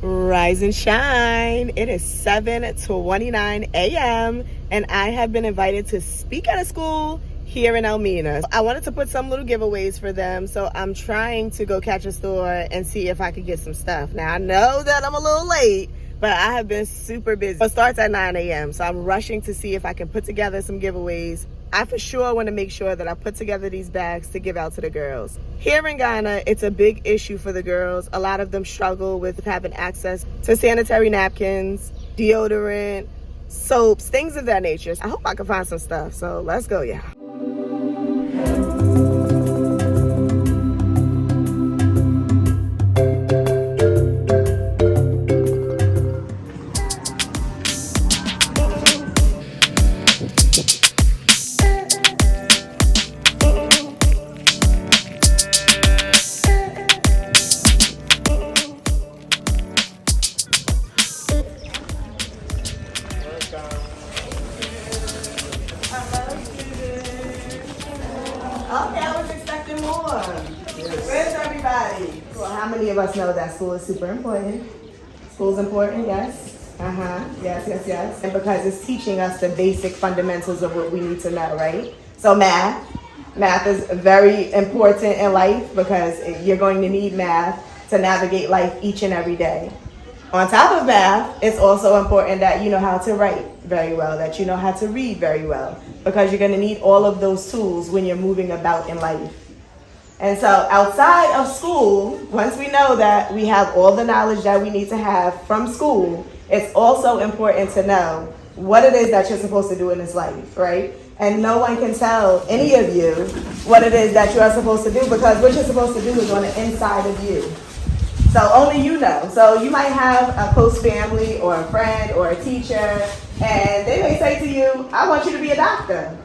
Rise and shine. It is 7:29 a.m. and I have been invited to speak at a school here in Elmina. I wanted to put some little giveaways for them, so I'm trying to go catch a store and see if I could get some stuff. Now, I know that I'm a little late, but I have been super busy. It starts at 9 a.m., so I'm rushing to see if I can put together some giveaways. I for sure want to make sure that I put together these bags to give out to the girls. Here in Ghana, it's a big issue for the girls. A lot of them struggle with having access to sanitary napkins, deodorant, soaps, things of that nature. I hope I can find some stuff, so let's go, y'all. Okay, I was expecting more. Where's everybody? Well, how many of us know that school is super important? School's important, yes. Yes. And because it's teaching us the basic fundamentals of what we need to know, right? So math is very important in life because you're going to need math to navigate life each and every day. On top of math, it's also important that you know how to write very well, that you know how to read very well, because you're going to need all of those tools when you're moving about in life. And so outside of school, once we know that we have all the knowledge that we need to have from school, it's also important to know what it is that you're supposed to do in this life, right? And no one can tell any of you what it is that you are supposed to do, because what you're supposed to do is on the inside of you. So only you know. So you might have a close family or a friend or a teacher, and they may say to you, I want you to be a doctor.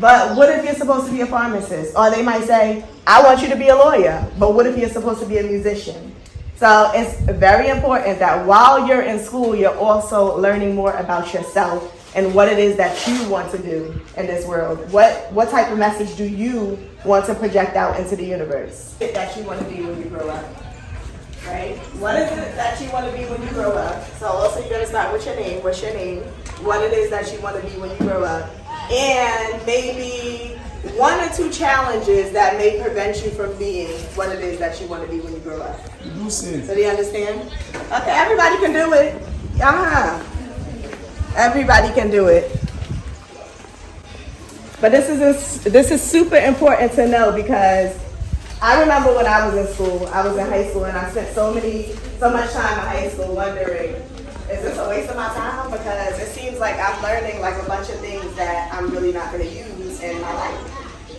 But what if you're supposed to be a pharmacist? Or they might say, I want you to be a lawyer. But what if you're supposed to be a musician? So it's very important that while you're in school, you're also learning more about yourself and what it is that you want to do in this world. What type of message do you want to project out into the universe that you want to be when you grow up? Right? What is it that you want to be when you grow up? So also you're going to start with your name. What's your name? What it is that you want to be when you grow up. And maybe 1 or 2 challenges that may prevent you from being what it is that you want to be when you grow up. So do you understand? Okay, everybody can do it. Everybody can do it. But this is super important to know, because I remember when I was in school, I was in high school, and I spent so much time in high school wondering, is this a waste of my time? Because it seems like I'm learning like a bunch of things that I'm really not going to use in my life.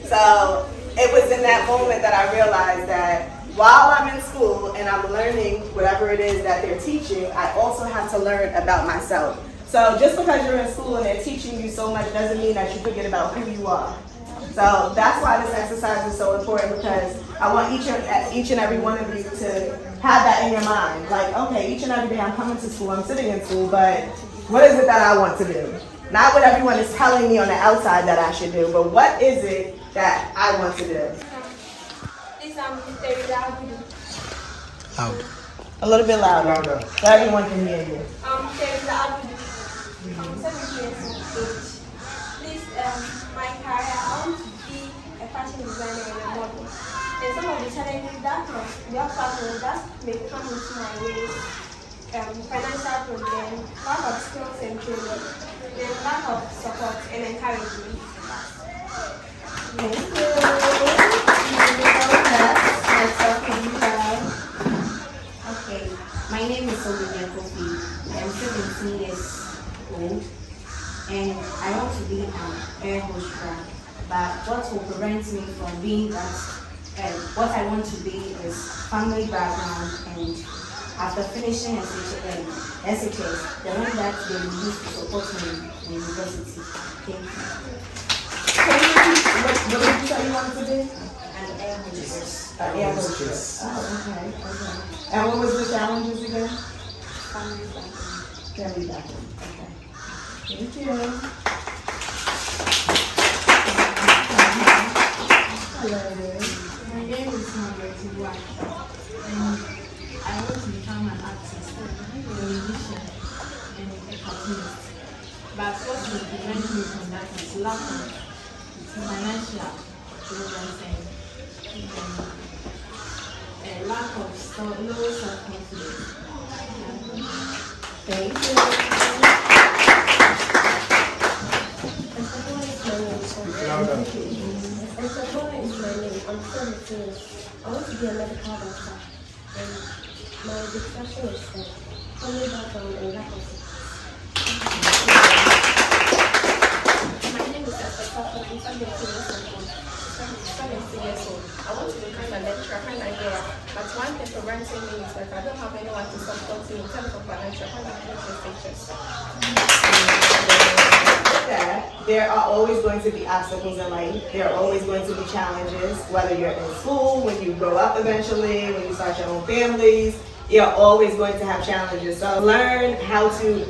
So it was in that moment that I realized that while I'm in school and I'm learning whatever it is that they're teaching, I also have to learn about myself. So just because you're in school and they're teaching you so much doesn't mean that you forget about who you are. So that's why this exercise is so important, because I want each and every one of you to have that in your mind. Like, okay, each and every day I'm coming to school, I'm sitting in school, but what is it that I want to do? Not what everyone is telling me on the outside that I should do, but what is it that I want to do? Loud. A little bit louder, so everyone can hear you. I'm 17 years of age. Please, my career, I want to be a fashion designer and a model. And some of the challenges that the obstacles that may come into my way, financial problem, lack of skills and training, and lack of support and encouragement. Thank you. Okay, my name is Olivia Kofi. I'm 17 years old, and I want to be an air hostess. But what will prevent me from being that? What I want to be is family background, and after finishing SHS, the one that they will use to support me in university. Thank you. What did you say you wanted to be? An air hostess. Air hostess. Oh, okay. And what was the challenges again? Family background. Family background. Okay. Thank you. Hello. My name is Margaret White, and I want to become an artist. musician and a cartoonist. But what will prevent me from that is lack of financial progress and lack of low self-confidence. Thank you. Diaspora is my name. I'm 17. I want to be a medical doctor. And my discussion is family background and lack of support. My name is Esther. I'm 17 years old. I want to become a lecturer, kind of girl. But one thing preventing me is that I don't have anyone to support me in terms of financial. How do I finish this? There are always going to be obstacles in life. There are always going to be challenges, whether you're in school, when you grow up eventually, when you start your own families, you're always going to have challenges. So learn how to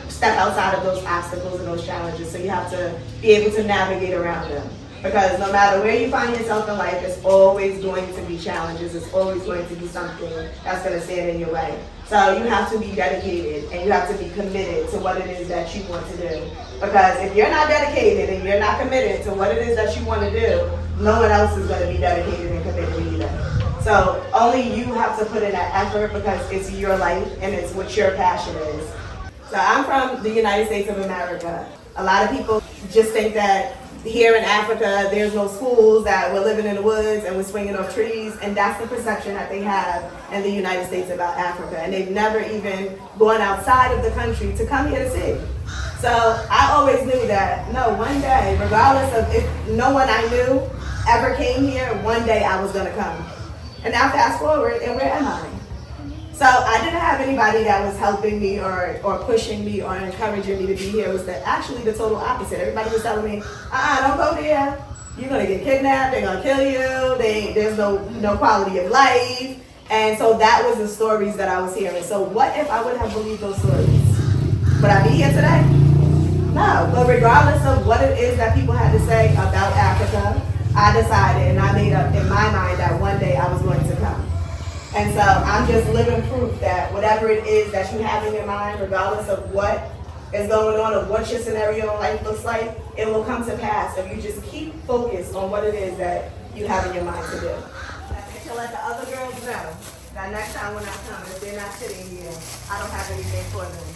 step outside of those obstacles and those challenges. So you have to be able to navigate around them. Because no matter where you find yourself in life, it's always going to be challenges. It's always going to be something that's going to stand in your way. So you have to be dedicated and you have to be committed to what it is that you want to do. Because if you're not dedicated and you're not committed to what it is that you want to do, no one else is going to be dedicated and committed either. So only you have to put in that effort because it's your life and it's what your passion is. So I'm from the United States of America. A lot of people just think that here in Africa, there's no schools, that we're living in the woods and we're swinging off trees, and that's the perception that they have in the United States about Africa. And they've never even gone outside of the country to come here to see. So I always knew that, no, one day, regardless of if no one I knew ever came here, one day I was gonna come. And now fast forward, and where am I? So I didn't have anybody that was helping me or pushing me or encouraging me to be here. It was actually the total opposite. Everybody was telling me, don't go there. You're gonna get kidnapped, they're gonna kill you, there's no quality of life. And so that was the stories that I was hearing. So what if I would have believed those stories? Would I be here today? No, but regardless of what it is that people had to say about Africa, I decided and I made up in my mind that one day I was going to come. And so I'm just living proof that whatever it is that you have in your mind, regardless of what is going on or what your scenario in life looks like, it will come to pass if you just keep focused on what it is that you have in your mind to do. To let the other girls know that next time when I come, if they're not sitting here, I don't have anything for them.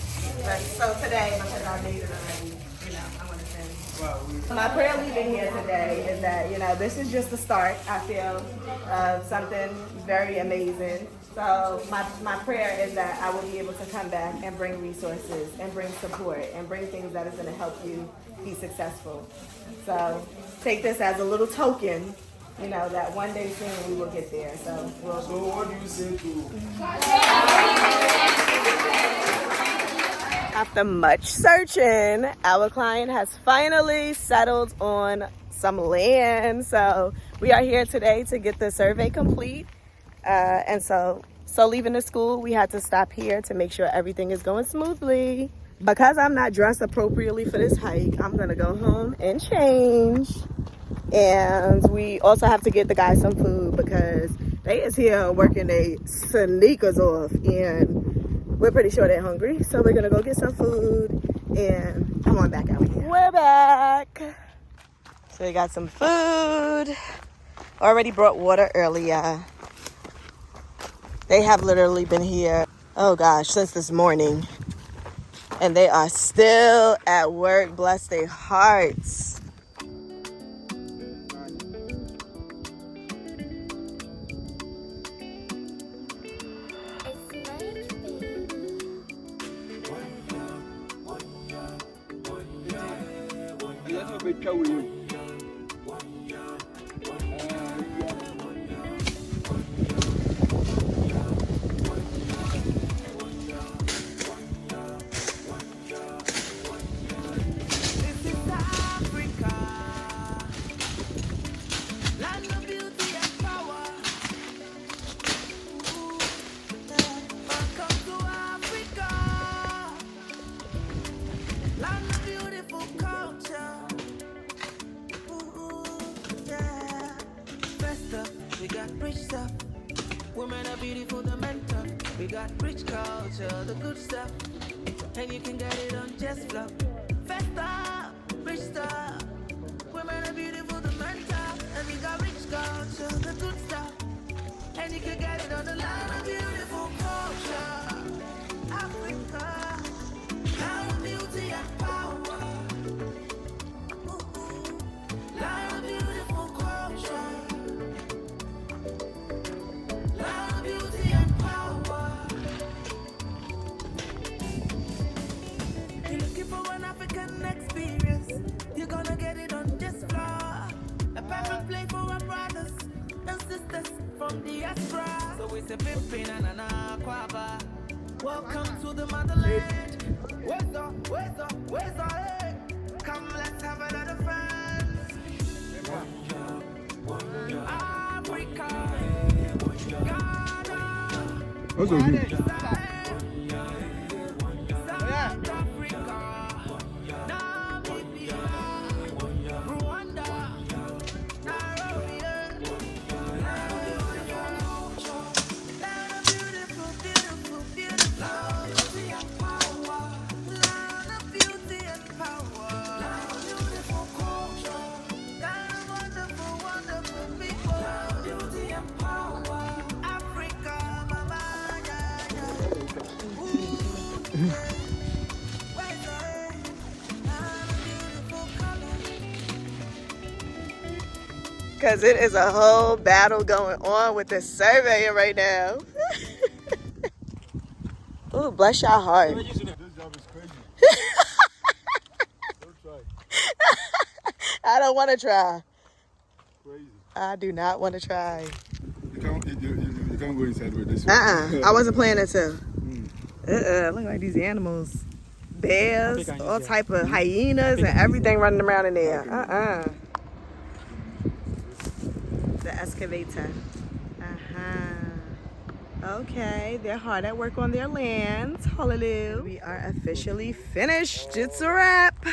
But so today, because I made it already, I want to sing. My prayer leaving here today is that, this is just the start, I feel, of something very amazing. So my prayer is that I will be able to come back and bring resources and bring support and bring things that is going to help you be successful. So take this as a little token, that one day soon we will get there. So what do you say to... After much searching, our client has finally settled on some land. So we are here today to get the survey complete. And so leaving the school, we had to stop here to make sure everything is going smoothly. Because I'm not dressed appropriately for this hike, I'm gonna go home and change. And we also have to get the guys some food because they is here working their sneakers off and we're pretty sure they're hungry. So we're gonna go get some food and come on back out here. We're back. So we got some food. Already brought water earlier. They have literally been here, oh gosh, since this morning. And they are still at work, bless their hearts. got rich culture, the good stuff, and you can get it on just flow. Festa, rich stuff. Women are beautiful, the men tough, and we got rich culture, the good stuff, and you can get it on the line of beautiful culture. Africa, line of beauty and power. Line of beautiful culture. Line of beauty and power. You're looking for an African experience, you're gonna get it on this floor. A perfect place for our brothers and sisters from the diaspora. So it's a pimpin' and an aquaba. Welcome to the motherland. Where's the, hey? Come, let's have another fun. Africa, Ghana, What's over here? South Africa, Namibia, Rwanda, Nairobi. Land of beautiful, beautiful, beautiful. Beauty and power. Land of beauty and power. Land of beautiful culture. Land of wonderful, wonderful people. Land of beauty and power. Africa, mama, yeah, yeah. Ooh, yeah. Where's the land of beautiful color? Because it is a whole battle going on with this surveying right now. Ooh, bless your heart. This job is crazy. Don't try. I don't want to try. Crazy. I do not want to try. You can't go inside with this one. I wasn't planning to. Look like these animals. Bears, all type of hyenas and everything running around in there. The excavator. Okay, they're hard at work on their lands. Hallelujah. We are officially finished. It's a wrap.